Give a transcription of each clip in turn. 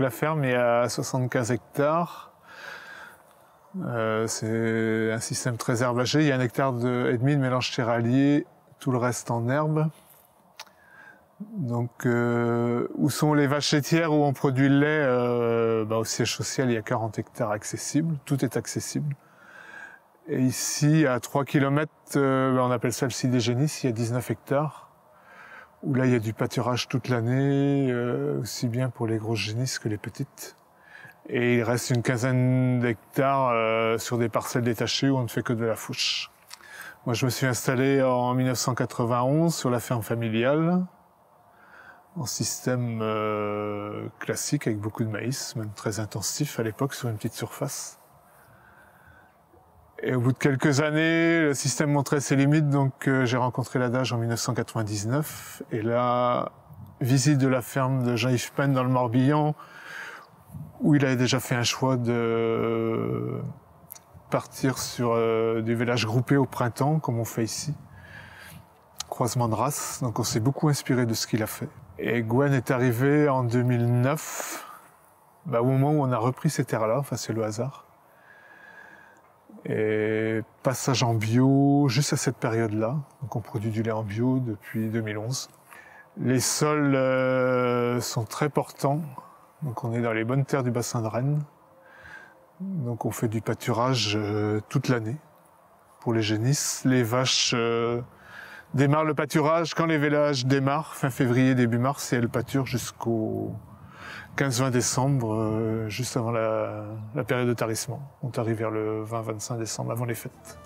la ferme est à 75 hectares. C'est un système très herbagé. Il y a 1,5 hectare de mélange céréalier, tout le reste en herbe. Donc, où sont les vaches laitières où on produit le lait? Au siège social, il y a 40 hectares accessibles. Tout est accessible. Et ici, à 3 km, on appelle ça le site des génisses, il y a 19 hectares. Où là, il y a du pâturage toute l'année, aussi bien pour les grosses génisses que les petites. Et il reste une quinzaine d'hectares sur des parcelles détachées où on ne fait que de la fouche. Moi, je me suis installé en 1991 sur la ferme familiale, en système classique avec beaucoup de maïs, même très intensif à l'époque sur une petite surface. Et au bout de quelques années, le système montrait ses limites, donc j'ai rencontré l'adage en 1999. Et là, visite de la ferme de Jean-Yves Penn dans le Morbihan, où il avait déjà fait un choix de partir sur du village groupé au printemps, comme on fait ici. Croisement de races, donc on s'est beaucoup inspiré de ce qu'il a fait. Et Gwen est arrivé en 2009, au moment où on a repris ces terres-là, enfin c'est le hasard. Et passage en bio juste à cette période-là. Donc on produit du lait en bio depuis 2011. Les sols sont très portants. Donc on est dans les bonnes terres du bassin de Rennes. Donc on fait du pâturage toute l'année pour les génisses. Les vaches démarrent le pâturage quand les vélages démarrent, fin février, début mars, et elles pâturent jusqu'au 15-20 décembre, juste avant la période de tarissement. On arrive vers le 20-25 décembre, avant les fêtes.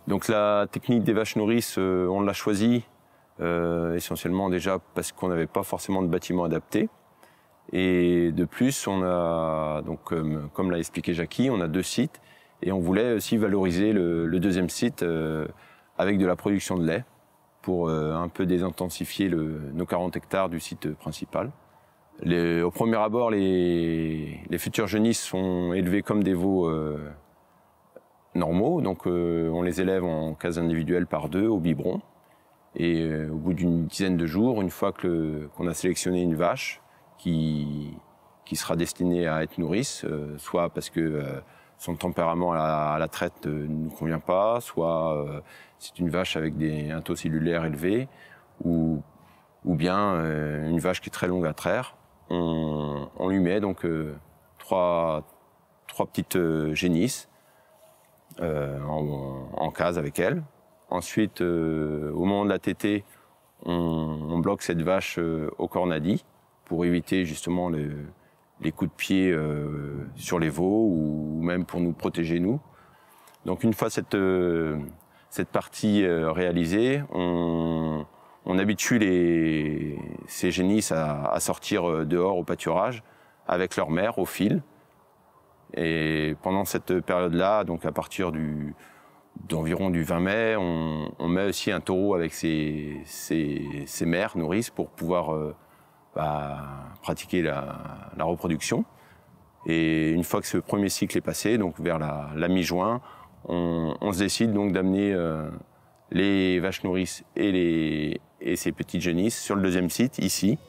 Donc la technique des vaches nourrices, on l'a choisie essentiellement déjà parce qu'on n'avait pas forcément de bâtiment adapté. Et de plus, on a, donc, comme l'a expliqué Jackie, on a 2 sites et on voulait aussi valoriser le deuxième site avec de la production de lait, pour un peu désintensifier nos 40 hectares du site principal. Au premier abord, les futurs génisses sont élevés comme des veaux normaux, donc on les élève en case individuelle par 2 au biberon. Et au bout d'une dizaine de jours, une fois qu'on a sélectionné une vache qui sera destinée à être nourrice, soit parce que son tempérament à la traite ne nous convient pas, soit c'est une vache avec un taux cellulaire élevé, ou bien une vache qui est très longue à traire. On lui met donc 3 petites génisses en case avec elle. Ensuite, au moment de la tétée, on bloque cette vache au cornadi pour éviter justement les coups de pied sur les veaux ou même pour nous protéger nous. Donc une fois cette partie réalisée, on habitue ces génisses à sortir dehors au pâturage avec leur mère au fil. Et pendant cette période-là, donc à partir d'environ du 20 mai, on met aussi un taureau avec ses mères nourrices pour pouvoir pratiquer la reproduction. Et une fois que ce premier cycle est passé, donc vers la mi-juin, on se décide donc d'amener les vaches nourrices et ces petites génisses sur le deuxième site, ici.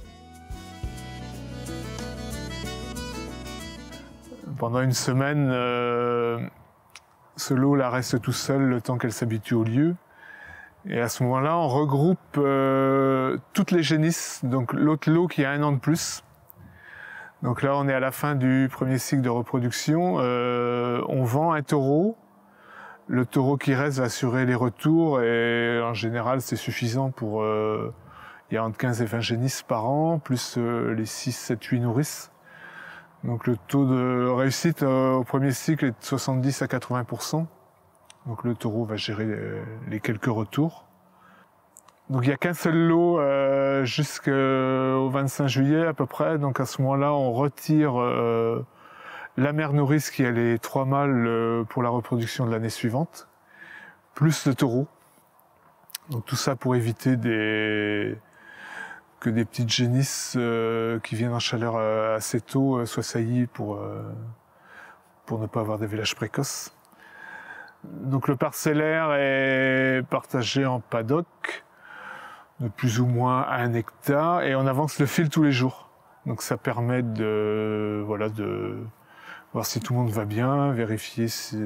Pendant une semaine, ce lot là reste tout seul le temps qu'elle s'habitue au lieu. Et à ce moment-là, on regroupe toutes les génisses, donc l'autre lot qui a 1 an de plus. Donc là, on est à la fin du premier cycle de reproduction. On vend un taureau. Le taureau qui reste va assurer les retours et en général, c'est suffisant pour... il y a entre 15 et 20 génisses par an, plus les 6, 7, 8 nourrices. Donc le taux de réussite au premier cycle est de 70 à 80%. Donc le taureau va gérer les quelques retours. Donc il n'y a qu'un seul lot jusqu'au 25 juillet à peu près. Donc à ce moment-là, on retire la mère nourrice qui a les 3 mâles pour la reproduction de l'année suivante, plus le taureau. Donc tout ça pour éviter que des petites génisses qui viennent en chaleur assez tôt soient saillies pour ne pas avoir des vélages précoces. Donc le parcellaire est partagé en paddock. de plus ou moins 1 hectare, et on avance le fil tous les jours. Donc ça permet de voir si tout le monde va bien, vérifier si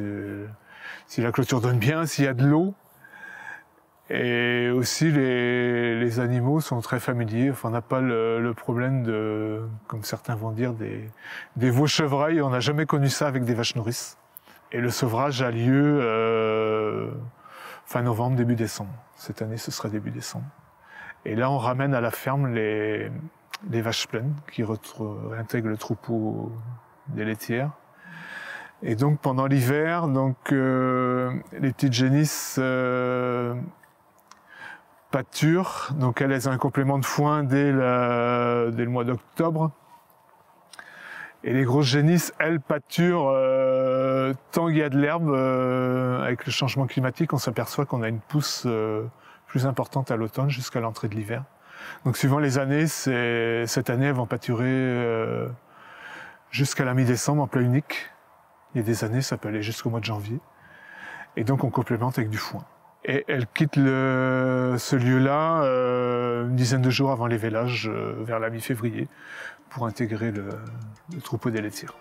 la clôture donne bien, s'il y a de l'eau. Et aussi les animaux sont très familiers. Enfin, on n'a pas le problème de, comme certains vont dire, des veaux chevreuils. On n'a jamais connu ça avec des vaches nourrices. Et le sevrage a lieu fin novembre, début décembre. Cette année, ce sera début décembre. Et là, on ramène à la ferme les vaches pleines qui réintègrent le troupeau des laitières. Et donc, pendant l'hiver, les petites génisses pâturent. Donc, elles ont un complément de foin dès le mois d'octobre. Et les grosses génisses, elles, pâturent tant qu'il y a de l'herbe. Avec le changement climatique, on s'aperçoit qu'on a une pousse plus importante à l'automne jusqu'à l'entrée de l'hiver. Donc suivant les années, cette année, elles vont pâturer jusqu'à la mi-décembre en plat unique. Il y a des années, ça peut aller jusqu'au mois de janvier. Et donc on complémente avec du foin. Et elles quittent ce lieu-là une dizaine de jours avant les vélages, vers la mi-février, pour intégrer le troupeau des laitières.